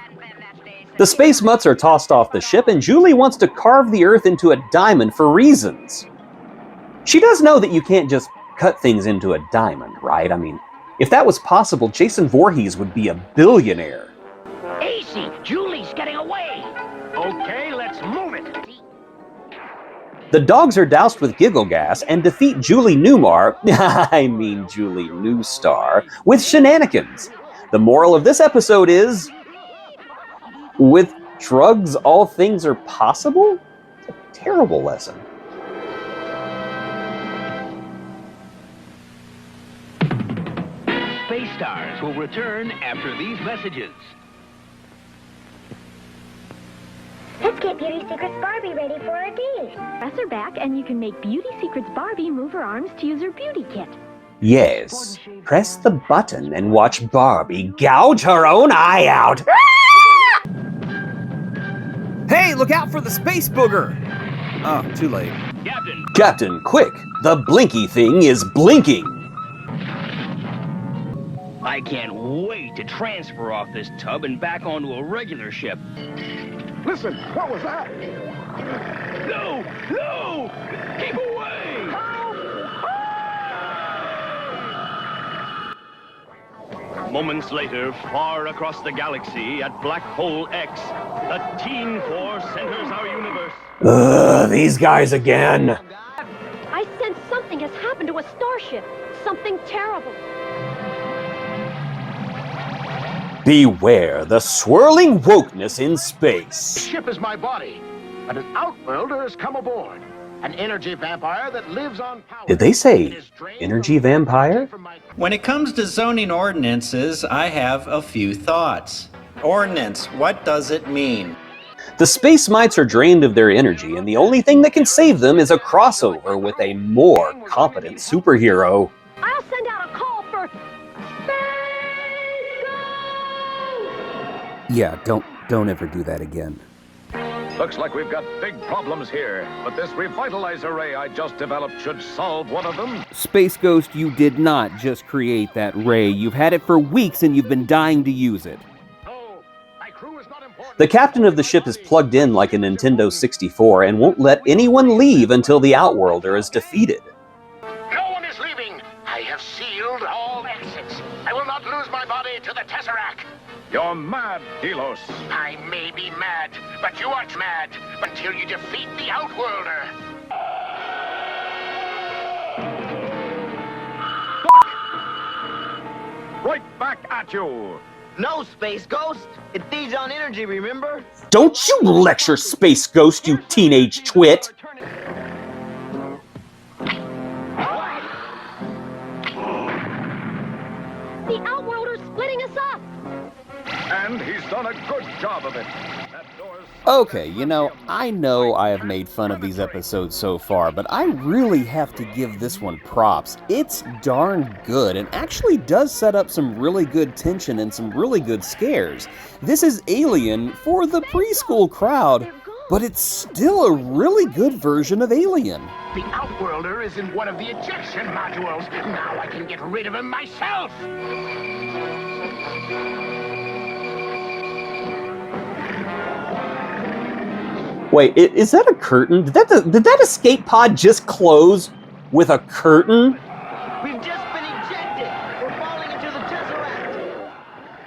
The Space Mutts are tossed off the ship, and Julie wants to carve the Earth into a diamond for reasons. She does know that you can't just cut things into a diamond, right? I mean, if that was possible, Jason Voorhees would be a billionaire. AC, Julie's getting away. Okay, let's move it. The dogs are doused with giggle gas and defeat Julie Newmar, Julie Newstar, with shenanigans. The moral of this episode is, with drugs, all things are possible? It's a terrible lesson. Space Stars will return after these messages. Let's get Beauty Secrets Barbie ready for our date. Press her back and you can make Beauty Secrets Barbie move her arms to use her beauty kit. Yes, press the button and watch Barbie gouge her own eye out. Hey, look out for the space booger! Oh, too late. Captain, quick! The blinky thing is blinking! I can't wait to transfer off this tub and back onto a regular ship. Listen, what was that? No! No! Keep away! Moments later, far across the galaxy at Black Hole X, the Teen Force enters our universe. Ugh, these guys again. I sense something has happened to a starship. Something terrible. Beware the swirling wokeness in space. The ship is my body, and an outworlder has come aboard. An energy vampire that lives on power. Did they say energy vampire? When it comes to zoning ordinances, I have a few thoughts. Ordinance, what does it mean? The space mites are drained of their energy, and the only thing that can save them is a crossover with a more competent superhero. I'll send out a call for Yeah, don't ever do that again. Looks like we've got big problems here, but this revitalizer ray I just developed should solve one of them. Space Ghost, you did not just create that ray. You've had it for weeks and you've been dying to use it. The captain of the ship is plugged in like a Nintendo 64 and won't let anyone leave until the Outworlder is defeated. No one is leaving. I have sealed all exits. I will not lose my body to the Tesseract. You're mad, Delos. I may be mad, but you aren't mad until you defeat the Outworlder. Right back at you. No, Space Ghost. It feeds on energy, remember? Don't you lecture Space Ghost, you teenage twit! The Outworlder's splitting us up. And he's done a good job of it. Okay, you know I have made fun of these episodes so far, but I really have to give this one props. It's darn good and actually does set up some really good tension and some really good scares. This is Alien for the preschool crowd, but it's still a really good version of Alien. The Outworlder is in one of the ejection modules. Now I can get rid of him myself. Wait, is that a curtain? Did that escape pod just close with a curtain? We've just been ejected. We're falling into the Tesseract.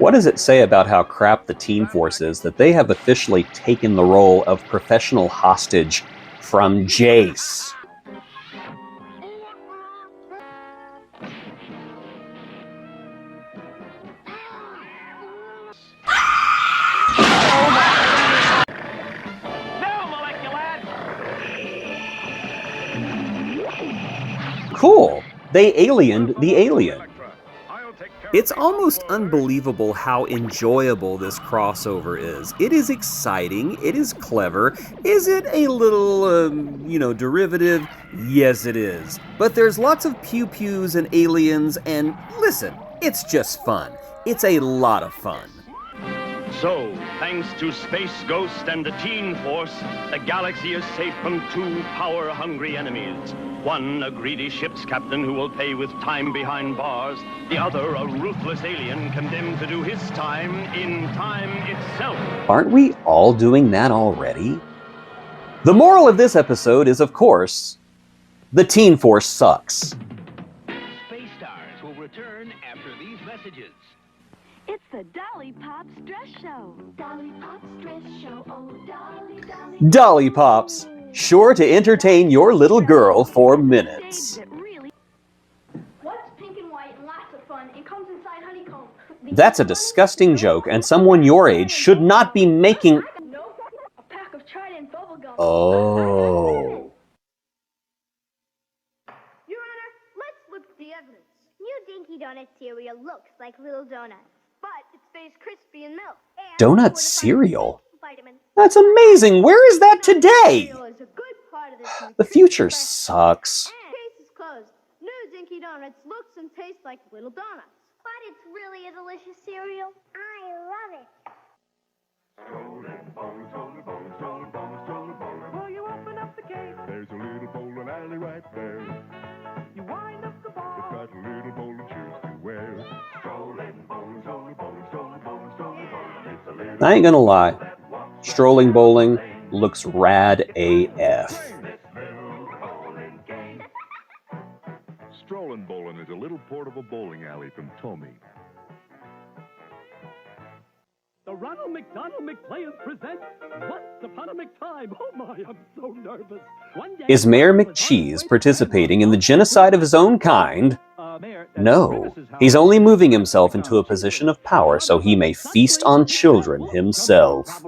What does it say about how crap the Teen Force is that they have officially taken the role of professional hostage from Jace? Cool. They aliened the alien. It's almost unbelievable how enjoyable this crossover is. It is exciting. It is clever. Is it a little, derivative? Yes, it is. But there's lots of pew-pews and aliens, and listen, it's just fun. It's a lot of fun. So, thanks to Space Ghost and the Teen Force, the galaxy is safe from two power-hungry enemies. One, a greedy ship's captain who will pay with time behind bars. The other, a ruthless alien condemned to do his time in time itself. Aren't we all doing that already? The moral of this episode is, of course, the Teen Force sucks. Space Stars will return after these messages. It's the Dolly Pops Dress Show. Dolly Pops Dress Show. Oh, Dolly, Dolly. Dolly Pops, sure to entertain your little girl for minutes. What's pink and white and lots of fun? It comes inside honeycomb. That's a disgusting joke, and someone your age should not be making... A pack of Trident bubblegum. Oh. Your Honor, let's look at the evidence. New Dinky Donut cereal looks like little donuts, but it stays crispy in milk. Donut cereal? Vitamins. That's amazing! Where is that today? Cereal is a good part of this The future sucks. Case is closed. New Dinky Donuts looks and tastes like little donuts. But it's really a delicious cereal. I love it. Well, you open up the gate. There's a little bowling alley right there. You wind up the ball. It's got little bowling shoes to wear. Strolling, bowling, strolling, bowling, strolling, bowling, strolling, bowling. It's a little I ain't gonna lie. Strolling bowling looks rad AF. Strolling Bowling is a little portable bowling alley from Tommy. The Ronald McDonald McPlayers present Once Upon a McTime. Oh my, I'm so nervous. One day, Is Mayor McCheese participating in the genocide of his own kind? No. He's only moving himself into a position of power so he may feast on children himself.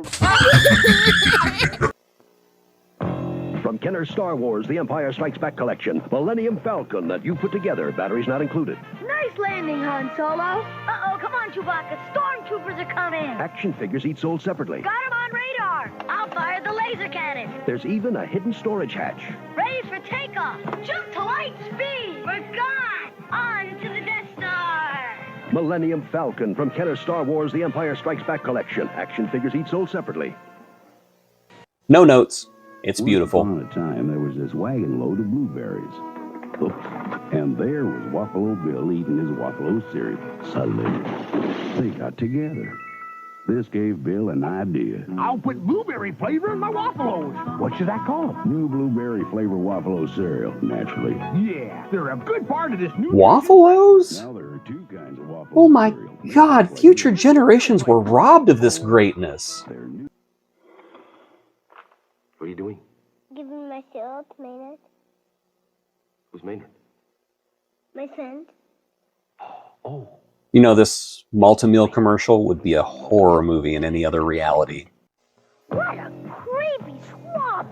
From Kenner's Star Wars, The Empire Strikes Back collection, Millennium Falcon that you put together, batteries not included. Nice landing, Han Solo. Uh-oh, come on, Chewbacca. Stormtroopers are coming. Action figures each sold separately. Got him on radar. I'll fire the laser cannon. There's even a hidden storage hatch. Ready for takeoff. Jump to light speed. We're gone. On to the Death Star. Millennium Falcon from Kenner's Star Wars, The Empire Strikes Back collection. Action figures each sold separately. No notes. It's beautiful. Once upon a time, there was this wagon load of blueberries. Oops. And there was Waffalo Bill eating his Waffalo cereal. Suddenly, they got together. This gave Bill an idea. I'll put blueberry flavor in my Waffalo's. What should I call them? New blueberry flavor Waffalo cereal, naturally. Yeah, they're a good part of this new... Waffalo's? Now there are two kinds of Waffalo Oh my cereal. god, future generations were robbed of this greatness. What are you doing? Giving my cereal to Maynard. Who's Maynard? My friend. Oh. You know, this multi-meal commercial would be a horror movie in any other reality. What a creepy swamp.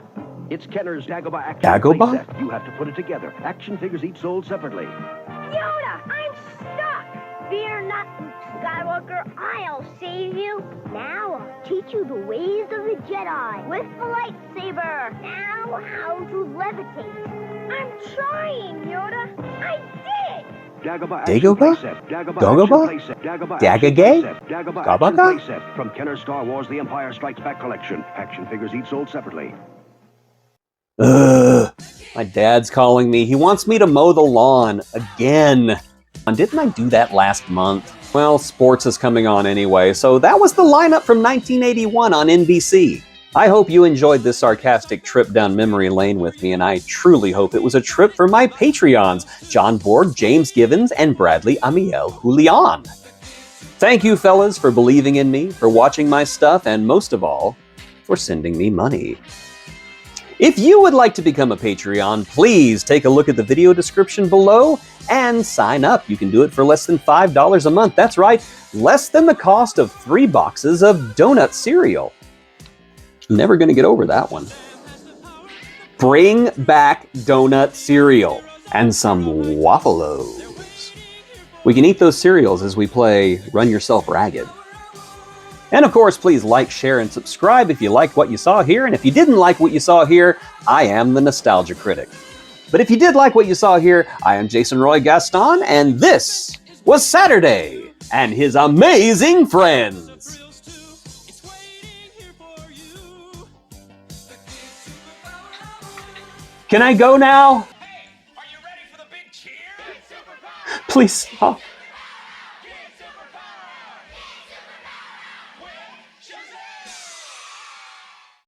It's Kenner's Dagobah Action Dagobah? Playset. You have to put it together. Action figures each sold separately. Yoda, I'm stuck. Fear not, Luke Skywalker. I'll save you. Now I'll teach you the ways of the Jedi with the lightsaber. Now how to levitate. I'm trying, Yoda. I did. Dagobah Dagobah? Action Playset. Dagobah Dagobah? Action Playset. Dagobah Dagagay? Action Playset. Dagobah Gabaga? Action Playset from Kenner's Star Wars: The Empire Strikes Back collection. Action figures each sold separately. Ugh. My dad's calling me. He wants me to mow the lawn again. Didn't I do that last month? Well, sports is coming on anyway, so that was the lineup from 1981 on NBC. I hope you enjoyed this sarcastic trip down memory lane with me, and I truly hope it was a trip for my Patreons, John Borg, James Givens, and Bradley Amiel Julian. Thank you, fellas, for believing in me, for watching my stuff, and most of all, for sending me money. If you would like to become a Patreon, please take a look at the video description below and sign up. You can do it for less than $5 a month. That's right, less than the cost of 3 boxes of donut cereal. Never gonna get over that one. Bring back donut cereal and some Waffalo's. We can eat those cereals as we play Run Yourself Ragged. And of course, please like, share, and subscribe if you liked what you saw here. And if you didn't like what you saw here, I am the Nostalgia Critic. But if you did like what you saw here, I am Jason Roy Gaston, and this was Saturday and his amazing friends. Can I go now? Please stop.